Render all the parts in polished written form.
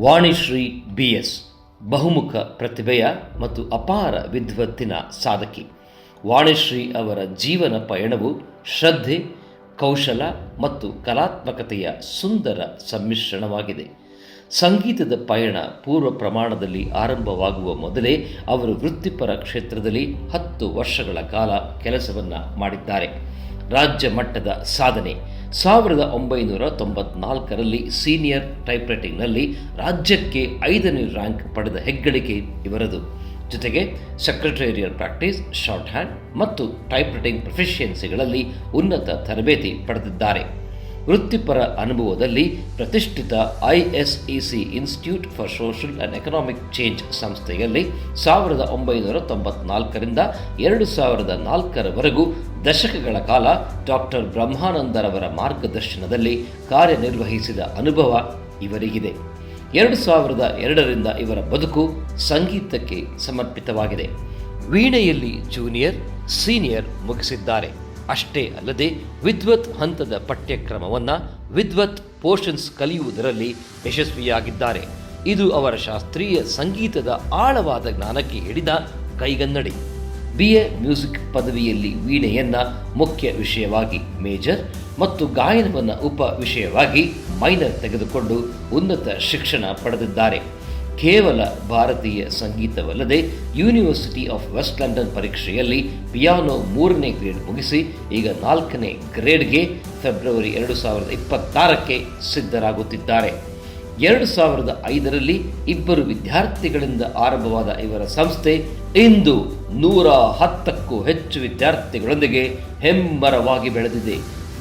Vanishree BS ಬಹುಮುಖ ಪ್ರತಿಭೆಯ ಮತ್ತು ಅಪಾರ ವಿದ್ವತ್ತಿನ ಸಾಧಕಿ. ವಾಣಿಶ್ರೀ ಅವರ ಜೀವನ ಪಯಣವು ಶ್ರದ್ಧೆ, ಕೌಶಲ ಮತ್ತು ಕಲಾತ್ಮಕತೆಯ ಸುಂದರ ಸಮ್ಮಿಶ್ರಣವಾಗಿದೆ. ಸಂಗೀತದ ಪಯಣ ಪೂರ್ವ ಪ್ರಮಾಣದಲ್ಲಿ ಆರಂಭವಾಗುವ ಮೊದಲೇ ಅವರು ವೃತ್ತಿಪರ ಕ್ಷೇತ್ರದಲ್ಲಿ 10 ವರ್ಷಗಳ ಕಾಲ ಕೆಲಸವನ್ನು ಮಾಡಿದ್ದಾರೆ. ರಾಜ್ಯ ಮಟ್ಟದ ಸಾಧನೆ 1994ರಲ್ಲಿ ಸೀನಿಯರ್ ಟೈಪ್ರೈಟಿಂಗ್ನಲ್ಲಿ ರಾಜ್ಯಕ್ಕೆ 5ನೇ ರ್ಯಾಂಕ್ ಪಡೆದ ಹೆಗ್ಗಳಿಕೆ ಇವರದು. ಜೊತೆಗೆ ಸೆಕ್ರೆಟೇರಿಯಲ್ ಪ್ರಾಕ್ಟೀಸ್, ಶಾರ್ಟ್ ಹ್ಯಾಂಡ್ ಮತ್ತು ಟೈಪ್ರೈಟಿಂಗ್ ಪ್ರೊಫಿಷಿಯನ್ಸಿಗಳಲ್ಲಿ ಉನ್ನತ ತರಬೇತಿ ಪಡೆದಿದ್ದಾರೆ. ವೃತ್ತಿಪರ ಅನುಭವದಲ್ಲಿ ಪ್ರತಿಷ್ಠಿತ ISEC institute for social and economic change ಸಂಸ್ಥೆಯಲ್ಲಿ 1994ರಿಂದ 2004ರವರೆಗೂ ದಶಕಗಳ ಕಾಲ ಡಾಕ್ಟರ್ ಬ್ರಹ್ಮಾನಂದರವರ ಮಾರ್ಗದರ್ಶನದಲ್ಲಿ ಕಾರ್ಯನಿರ್ವಹಿಸಿದ ಅನುಭವ ಇವರಿಗಿದೆ. 2002ರಿಂದ ಇವರ ಬದುಕು ಸಂಗೀತಕ್ಕೆ ಸಮರ್ಪಿತವಾಗಿದೆ. ವೀಣೆಯಲ್ಲಿ ಜೂನಿಯರ್, ಸೀನಿಯರ್ ಮುಗಿಸಿದ್ದಾರೆ. ಅಷ್ಟೇ ಅಲ್ಲದೆ ವಿದ್ವತ್ ಹಂತದ ಪಠ್ಯಕ್ರಮವನ್ನು ವಿದ್ವತ್ ಪೋರ್ಷನ್ಸ್ ಕಲಿಯುವುದರಲ್ಲಿ ಯಶಸ್ವಿಯಾಗಿದ್ದಾರೆ. ಇದು ಅವರ ಶಾಸ್ತ್ರೀಯ ಸಂಗೀತದ ಆಳವಾದ ಜ್ಞಾನಕ್ಕೆ ಹಿಡಿದ ಕೈಗನ್ನಡಿ. BA ಮ್ಯೂಸಿಕ್ ಪದವಿಯಲ್ಲಿ ವೀಣೆಯನ್ನು ಮುಖ್ಯ ವಿಷಯವಾಗಿ ಮೇಜರ್ ಮತ್ತು ಗಾಯನವನ್ನು ಉಪ ವಿಷಯವಾಗಿ ಮೈನರ್ ತೆಗೆದುಕೊಂಡು ಉನ್ನತ ಶಿಕ್ಷಣ ಪಡೆದಿದ್ದಾರೆ. ಕೇವಲ ಭಾರತೀಯ ಸಂಗೀತವಲ್ಲದೆ ಯೂನಿವರ್ಸಿಟಿ ಆಫ್ ವೆಸ್ಟ್ ಲಂಡನ್ ಪರೀಕ್ಷೆಯಲ್ಲಿ ಪಿಯಾನೋ 3ನೇ ಗ್ರೇಡ್ ಮುಗಿಸಿ ಈಗ 4ನೇ ಗ್ರೇಡ್ಗೆ ಫೆಬ್ರವರಿ 2026ಕ್ಕೆ ಸಿದ್ಧರಾಗುತ್ತಿದ್ದಾರೆ. 2005ರಲ್ಲಿ 2 ವಿದ್ಯಾರ್ಥಿಗಳಿಂದ ಆರಂಭವಾದ ಇವರ ಸಂಸ್ಥೆ ಇಂದು 110ಕ್ಕೂ ಹೆಚ್ಚು ವಿದ್ಯಾರ್ಥಿಗಳೊಂದಿಗೆ ಹೆಮ್ಮರವಾಗಿ ಬೆಳೆದಿದೆ.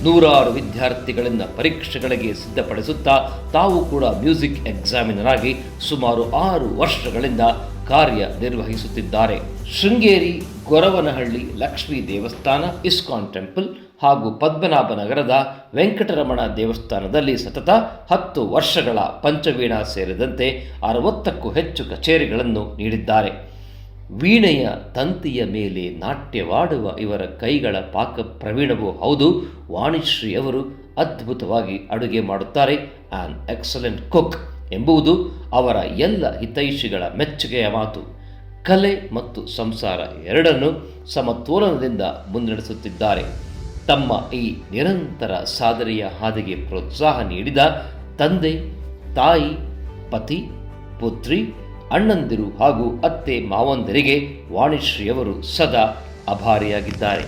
100 ವಿದ್ಯಾರ್ಥಿಗಳಿಂದ ಪರೀಕ್ಷೆಗಳಿಗೆ ಸಿದ್ಧಪಡಿಸುತ್ತಾ ತಾವು ಕೂಡ ಮ್ಯೂಸಿಕ್ ಎಕ್ಸಾಮಿನರ್ ಆಗಿ ಸುಮಾರು 6 ವರ್ಷಗಳಿಂದ ಕಾರ್ಯನಿರ್ವಹಿಸುತ್ತಿದ್ದಾರೆ. ಶೃಂಗೇರಿ, ಗೊರವನಹಳ್ಳಿ ಲಕ್ಷ್ಮೀ ದೇವಸ್ಥಾನ, ಇಸ್ಕಾನ್ ಟೆಂಪಲ್ ಹಾಗೂ ಪದ್ಮನಾಭನಗರದ ವೆಂಕಟರಮಣ ದೇವಸ್ಥಾನದಲ್ಲಿ ಸತತ 10 ವರ್ಷಗಳ ಪಂಚವೀಣಾ ಸೇರಿದಂತೆ 60ಕ್ಕೂ ಹೆಚ್ಚು ಕಚೇರಿಗಳನ್ನು ನೀಡಿದ್ದಾರೆ. ವೀಣೆಯ ತಂತಿಯ ಮೇಲೆ ನಾಟ್ಯವಾಡುವ ಇವರ ಕೈಗಳ ಪಾಕ ಪ್ರವೀಣವೂ ಹೌದು. ವಾಣಿಶ್ರೀ ಅವರು ಅದ್ಭುತವಾಗಿ ಅಡುಗೆ ಮಾಡುತ್ತಾರೆ. ಆನ್ ಎಕ್ಸಲೆಂಟ್ ಕುಕ್ ಎಂಬುದು ಅವರ ಎಲ್ಲ ಹಿತೈಷಿಗಳ ಮೆಚ್ಚುಗೆಯ ಮಾತು. ಕಲೆ ಮತ್ತು ಸಂಸಾರ ಎರಡನ್ನೂ ಸಮತೋಲನದಿಂದ ಮುನ್ನಡೆಸುತ್ತಿದ್ದಾರೆ. ತಮ್ಮ ಈ ನಿರಂತರ ಸಾಧನೆಯ ಹಾದಿಗೆ ಪ್ರೋತ್ಸಾಹ ನೀಡಿದ ತಂದೆ, ತಾಯಿ, ಪತಿ, ಪುತ್ರಿ, ಅಣ್ಣಂದಿರು ಹಾಗೂ ಅತ್ತೆ ಮಾವಂದಿರಿಗೆ ವಾಣಿಶ್ರೀಯವರು ಸದಾ ಆಭಾರಿಯಾಗಿದ್ದಾರೆ.